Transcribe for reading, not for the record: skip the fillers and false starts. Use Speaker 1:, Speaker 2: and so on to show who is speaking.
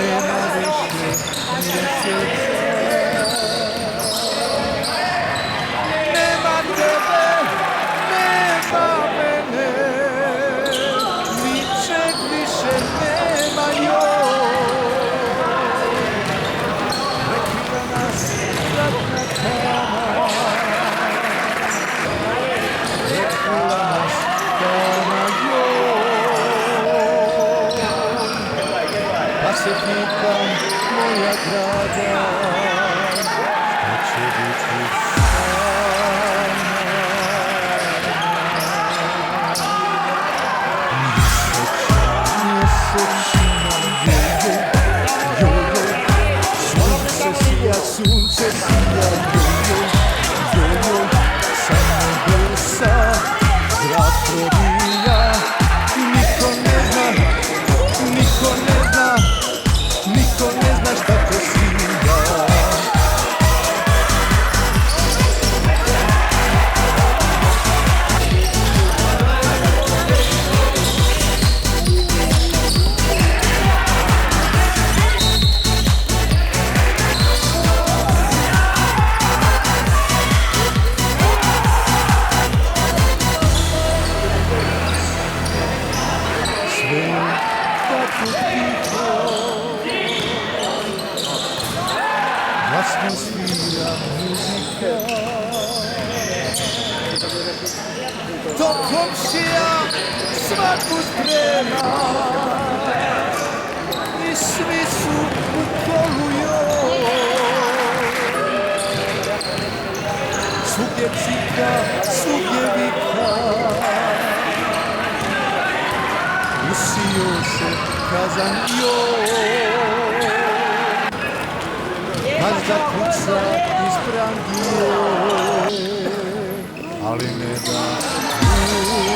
Speaker 1: nema više mjeseca. Nema tebe, nema mene, ničeg više nema joj. Prekida nas zlatna tama, prekida nas tama joj. Pa se pitam, moja draga, šta će biti sunce sija, joj, sa nebesa zrak probija. Niko ne zna, niko ne zna, niko ne zna šta te sija. Glasno svira muzika, to komšija svaku sprema i svi su u kolu joj. Svugdje cika, svugdje vika, usio se kazan joj. Kad zakuca ispram gije, ali ne da ljubi.